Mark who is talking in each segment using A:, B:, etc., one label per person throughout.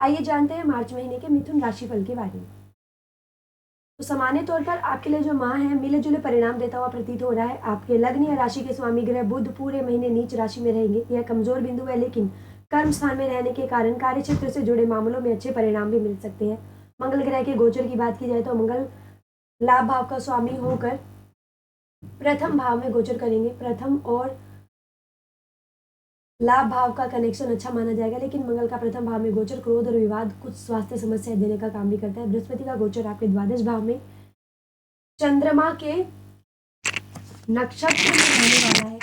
A: आइए जानते हैं मार्च महीने के मिथुन राशिफल के बारे में। तो सामान्य तौर पर आपके लिए जो माह है मिले-जुले परिणाम देता हुआ प्रतीत हो रहा है। आपके लग्न या राशि के स्वामी ग्रह बुध पूरे महीने नीच राशि में रहेंगे। यह कमजोर बिंदु है, लेकिन कर्म स्थान में रहने के कारण कार्य क्षेत्र से जुड़े मामलों में अच्छे परिणाम भी मिल सकते हैं। मंगल ग्रह के गोचर की बात की जाए तो मंगल लाभ भाव का स्वामी होकर प्रथम भाव में गोचर करेंगे। प्रथम और लाभ भाव का कनेक्शन अच्छा माना जाएगा, लेकिन मंगल का प्रथम भाव में गोचर क्रोध और विवाद, कुछ स्वास्थ्य समस्याएं देने का काम भी करता है। बृहस्पति का गोचर आपके द्वादश भाव में चंद्रमा के नक्षत्र में रहने वाला है।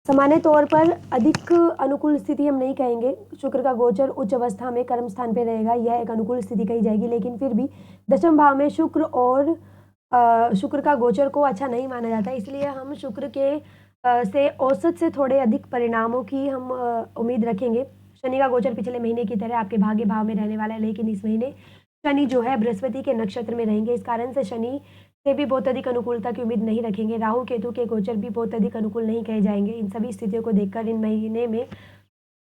A: सामान्य तौर पर अधिक अनुकूल स्थिति हम नहीं कहेंगे। शुक्र का गोचर उच्च अवस्था में कर्म स्थान पे रहेगा, यह एक अनुकूल स्थिति कही जाएगी, लेकिन फिर भी दशम भाव में शुक्र और शुक्र का गोचर को अच्छा नहीं माना जाता, इसलिए हम शुक्र के से औसत से थोड़े अधिक परिणामों की हम उम्मीद रखेंगे। शनि का गोचर पिछले महीने की तरह आपके भाग्य भाव में रहने वाला है, लेकिन इस महीने शनि जो है बृहस्पति के नक्षत्र में रहेंगे। इस कारण से शनि से भी बहुत अधिक अनुकूलता की उम्मीद नहीं रखेंगे। राहु केतु के गोचर भी बहुत अधिक अनुकूल नहीं कहे जाएंगे। इन सभी स्थितियों को देखकर इन महीने में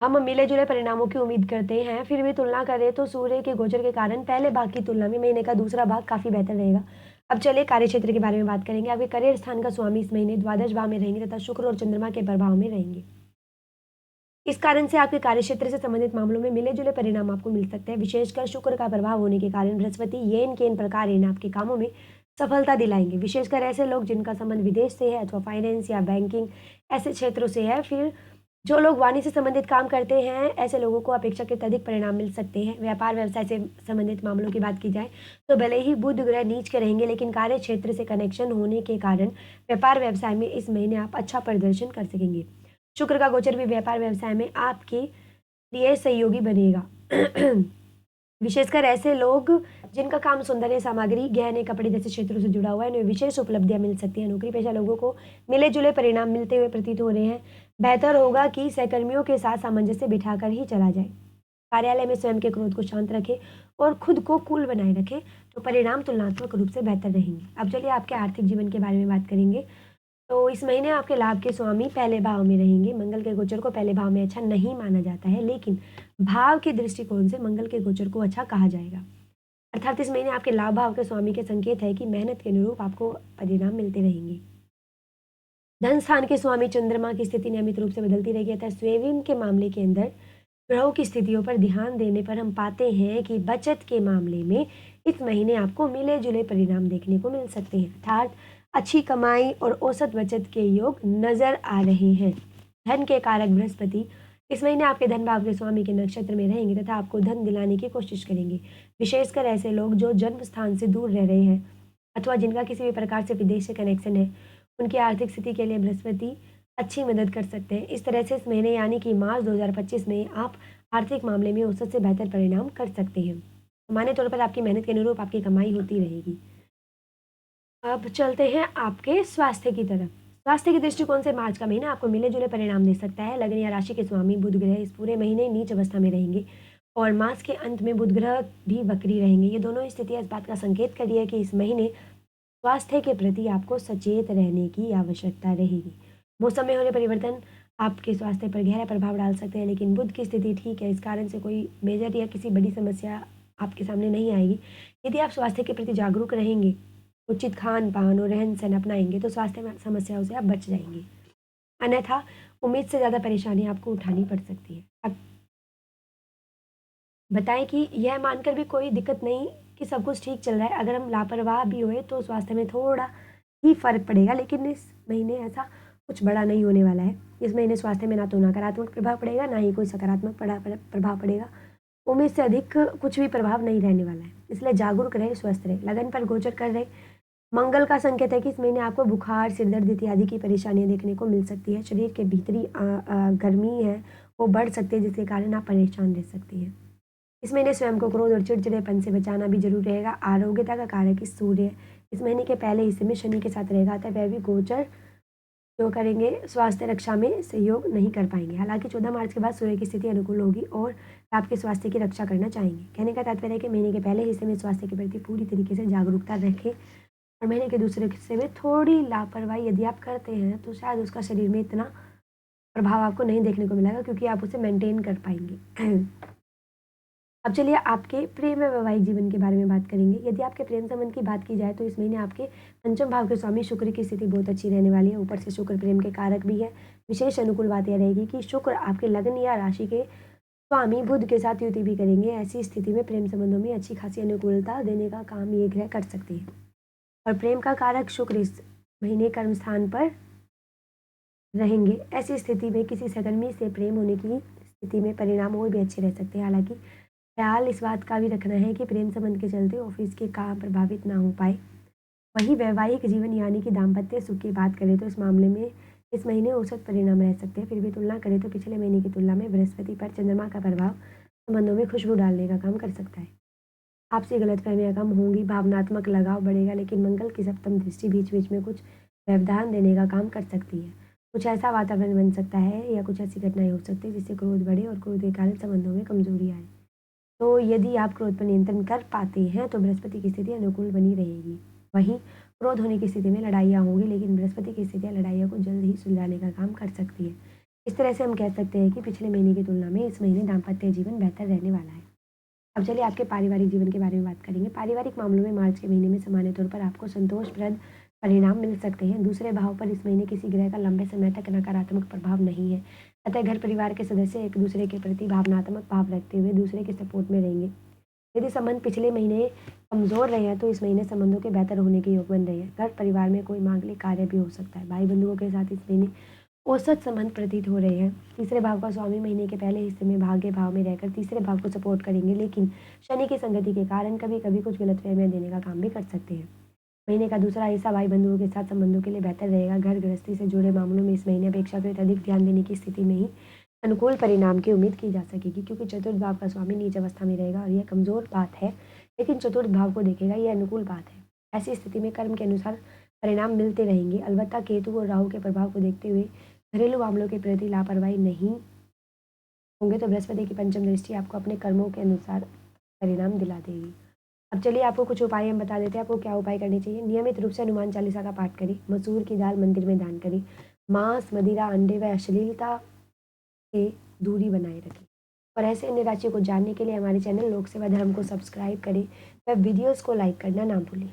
A: हम मिले जुले परिणामों की उम्मीद करते हैं। फिर भी तुलना करें तो सूर्य के गोचर के कारण पहले भाग की तुलना में महीने का दूसरा भाग काफी बेहतर रहेगा। अब चलिए कार्य क्षेत्र के बारे में बात करेंगे। आपके करियर स्थान का स्वामी इस महीने द्वादश भाव में रहेंगे तथा शुक्र और चंद्रमा के प्रभाव में रहेंगे। इस कारण से आपके कार्यक्षेत्र से संबंधित मामलों में मिले जुले परिणाम आपको मिल सकते हैं। विशेषकर शुक्र का प्रभाव होने के कारण बृहस्पति येन केन प्रकार आपके कामों में सफलता दिलाएंगे। विशेषकर ऐसे लोग जिनका संबंध विदेश से है अथवा फाइनेंस या बैंकिंग ऐसे क्षेत्रों से है। फिर जो लोग वाणी से संबंधित काम करते हैं, ऐसे लोगों को अपेक्षाकृत अधिक परिणाम मिल सकते हैं। व्यापार व्यवसाय से संबंधित मामलों की बात की जाए तो भले ही बुध ग्रह नीच के रहेंगे, लेकिन कार्य क्षेत्र से कनेक्शन होने के कारण व्यापार व्यवसाय में इस महीने आप अच्छा प्रदर्शन कर सकेंगे। शुक्र का गोचर भी व्यापार व्यवसाय में आपके लिए सहयोगी बनेगा। विशेषकर ऐसे लोग जिनका काम सौंदर्य सामग्री, गहने, कपड़े जैसे क्षेत्रों से जुड़ा हुआ है, इन्हें विशेष उपलब्धियां मिल सकती हैं। नौकरी पेशा लोगों को मिले जुले परिणाम मिलते हुए प्रतीत हो रहे हैं। बेहतर होगा कि सहकर्मियों के साथ सामंजस्य बिठाकर ही चला जाए। कार्यालय में स्वयं के क्रोध को शांत रखें और खुद को कूल बनाए रखें, तो परिणाम तुलनात्मक रूप से बेहतर रहेंगे। अब चलिए आपके आर्थिक जीवन के बारे में बात करेंगे। तो इस महीने आपके लाभ के स्वामी पहले भाव में रहेंगे। मंगल के गोचर को पहले भाव में अच्छा नहीं माना जाता है, लेकिन भाव के दृष्टिकोण से मंगल के गोचर को अच्छा कहा जाएगा। अर्थात इस महीने आपके लाभ भाव के स्वामी के संकेत है कि मेहनत के अनुरूप आपको परिणाम मिलते रहेंगे। धन स्थान के स्वामी चंद्रमा की स्थिति नियमित रूप से बदलती रहेगी, अतः स्वेविन के मामले के अंदर ग्रहों की स्थितियों पर ध्यान देने पर हम पाते हैं कि बचत के मामले में इस महीने आपको मिले जुले परिणाम देखने को मिल सकते हैं। अर्थात अच्छी कमाई और औसत बचत के योग नजर आ रहे हैं। धन के कारक बृहस्पति इस महीने आपके धन भाव के स्वामी के नक्षत्र में रहेंगे तथा आपको धन दिलाने की कोशिश करेंगे। विशेषकर ऐसे लोग जो जन्म स्थान से दूर रह रहे हैं अथवा जिनका किसी भी प्रकार से विदेश से कनेक्शन है, उनकी आर्थिक स्थिति के लिए बृहस्पति अच्छी मदद कर सकते हैं। इस तरह से इस महीने यानी कि मार्च 2025 में आप आर्थिक मामले में औसत से बेहतर परिणाम कर सकते हैं। सामान्य तौर पर आपकी मेहनत के अनुरूप आपकी कमाई होती रहेगी। अब चलते हैं आपके स्वास्थ्य की तरफ। स्वास्थ्य के दृष्टिकोण से मार्च का महीना आपको मिले जुले परिणाम दे सकता है। लग्न या राशि के स्वामी बुध ग्रह इस पूरे महीने नीच अवस्था में रहेंगे और मास के अंत में बुध ग्रह भी वक्री रहेंगे। ये दोनों स्थितियां इस बात का संकेत कर रही है कि इस महीने स्वास्थ्य के प्रति आपको सचेत रहने की आवश्यकता रहेगी। मौसम में हो रहे परिवर्तन आपके स्वास्थ्य पर गहरा प्रभाव डाल सकते हैं, लेकिन बुध की स्थिति ठीक है, इस कारण से कोई मेजर या किसी बड़ी समस्या आपके सामने नहीं आएगी। यदि आप स्वास्थ्य के प्रति जागरूक रहेंगे, उचित खान पान और रहन सहन अपनाएंगे, तो स्वास्थ्य में समस्याओं से आप बच जाएंगे। अन्यथा उम्मीद से ज़्यादा परेशानी आपको उठानी पड़ सकती है। अब बताएं कि यह मानकर भी कोई दिक्कत नहीं कि सब कुछ ठीक चल रहा है। अगर हम लापरवाह भी हुए तो स्वास्थ्य में थोड़ा ही फर्क पड़ेगा, लेकिन इस महीने ऐसा कुछ बड़ा नहीं होने वाला है। इस महीने स्वास्थ्य में ना तो नकारात्मक प्रभाव पड़ेगा, ना ही कोई सकारात्मक प्रभाव पड़ेगा। उम्मीद से अधिक कुछ भी प्रभाव नहीं रहने वाला है, इसलिए जागरूक रहे, स्वस्थ रहे। लगन पर गोचर कर रहे मंगल का संकेत है कि इस महीने आपको बुखार, सिरदर्द इत्यादि की परेशानियां देखने को मिल सकती है। शरीर के भीतरी गर्मी है वो बढ़ सकती है, जिसके कारण आप परेशान रह सकती हैं। इस महीने स्वयं को क्रोध और चिड़चिड़ेपन से बचाना भी जरूरी रहेगा। आरोग्यता का कारक इस सूर्य इस महीने के पहले हिस्से में शनि के साथ रहेगा, अतः वह भी गोचर जो करेंगे स्वास्थ्य रक्षा में सहयोग नहीं कर पाएंगे। हालांकि 14 मार्च के बाद सूर्य की स्थिति अनुकूल होगी और आपके स्वास्थ्य की रक्षा करना चाहेंगे। कहने का तात्पर्य है कि महीने के पहले हिस्से में स्वास्थ्य के प्रति पूरी तरीके से जागरूकता रखें और महीने के दूसरे हिस्से में थोड़ी लापरवाही यदि आप करते हैं तो शायद उसका शरीर में इतना प्रभाव आपको नहीं देखने को मिलेगा क्योंकि आप उसे मेंटेन कर पाएंगे। अब चलिए आपके प्रेम व वैवाहिक जीवन के बारे में बात करेंगे। यदि आपके प्रेम संबंध की बात की जाए तो इस महीने आपके पंचम भाव के स्वामी शुक्र की स्थिति बहुत अच्छी रहने वाली है। ऊपर से शुक्र प्रेम के कारक भी है। विशेष अनुकूल बात यह रहेगी कि शुक्र आपके लग्न या राशि के स्वामी बुध के साथ युति भी करेंगे। ऐसी स्थिति में प्रेम संबंधों में अच्छी खासी अनुकूलता देने का काम ये ग्रह कर सकते हैं। और प्रेम का कारक शुक्र इस महीने कर्म स्थान पर रहेंगे। ऐसी स्थिति में किसी सहकर्मी से प्रेम होने की स्थिति में परिणाम और भी अच्छे रह सकते हैं। हालांकि ख्याल इस बात का भी रखना है कि प्रेम संबंध के चलते ऑफिस के काम प्रभावित ना हो पाए। वहीं वैवाहिक जीवन यानी कि दाम्पत्य सुख की बात करें तो इस मामले में इस महीने औसत परिणाम रह सकते हैं। फिर भी तुलना करें तो पिछले महीने की तुलना में बृहस्पति पर चंद्रमा का प्रभाव संबंधों में खुशबू डालने का काम कर सकता है। आपसी गलतफहमियां कम होंगी, भावनात्मक लगाव बढ़ेगा, लेकिन मंगल की सप्तम दृष्टि बीच बीच में कुछ व्यवधान देने का काम कर सकती है। कुछ ऐसा वातावरण बन सकता है या कुछ ऐसी घटनाएं हो सकती है जिससे क्रोध बढ़े और क्रोध के कारण संबंधों में कमजोरी आए। तो यदि आप क्रोध पर नियंत्रण कर पाते हैं तो बृहस्पति की स्थिति अनुकूल बनी रहेगी। वहीं क्रोध होने की स्थिति में लड़ाइयाँ होंगी, लेकिन बृहस्पति की स्थितियाँ लड़ाइयों को जल्द ही सुलझाने का काम कर सकती है। इस तरह से हम कह सकते हैं कि पिछले महीने की तुलना में इस महीने दाम्पत्य जीवन बेहतर रहने वाला है। अब चलिए आपके पारिवारिक जीवन के बारे में बात करेंगे। पारिवारिक मामलों में मार्च के महीने में सामान्य तौर पर आपको संतोषप्रद परिणाम मिल सकते हैं। दूसरे भाव पर इस महीने किसी ग्रह का लंबे समय तक नकारात्मक प्रभाव नहीं है। अतः घर परिवार के सदस्य एक दूसरे के प्रति भावनात्मक भाव रखते हुए दूसरे के सपोर्ट में रहेंगे। यदि संबंध पिछले महीने कमजोर रहे हैं तो इस महीने संबंधों के बेहतर होने के योग बन रहे हैं। घर परिवार में कोई मांगलिक कार्य भी हो सकता है। भाई बंधुओं के साथ इस महीने औसत संबंध प्रतीत हो रहे हैं। तीसरे भाव का स्वामी महीने के पहले हिस्से में भाग्य भाव में रहकर तीसरे भाव को सपोर्ट करेंगे, लेकिन शनि की संगति के कारण कभी कभी कुछ गलतफहमियां देने का काम भी कर सकते हैं। महीने का दूसरा हिस्सा भाई बंधुओं के साथ संबंधों के लिए बेहतर रहेगा। घर गृहस्थी से जुड़े मामलों में इस महीने अपेक्षाकृत अधिक ध्यान देने की स्थिति में ही अनुकूल परिणाम की उम्मीद की जा सकेगी, क्योंकि चतुर्थ भाव का स्वामी नीच अवस्था में रहेगा और यह कमजोर बात है, लेकिन चतुर्थ भाव को देखेगा, यह अनुकूल बात है। ऐसी स्थिति में कर्म के अनुसार परिणाम मिलते रहेंगे। अलबत्ता केतु और राहु के प्रभाव को देखते हुए घरेलू मामलों के प्रति लापरवाही नहीं होंगे तो बृहस्पति की पंचम दृष्टि आपको अपने कर्मों के अनुसार परिणाम दिला देगी। अब चलिए आपको कुछ उपाय हम बता देते हैं आपको क्या उपाय करने चाहिए। नियमित रूप से हनुमान चालीसा का पाठ करें। मसूर की दाल मंदिर में दान करें। मांस, मदिरा, अंडे व अश्लीलता से दूरी बनाए रखें। और ऐसे अन्य राशियों को जानने के लिए हमारे चैनल लोक सेवा धर्म को सब्सक्राइब करें व वीडियोस को लाइक करना ना भूलें।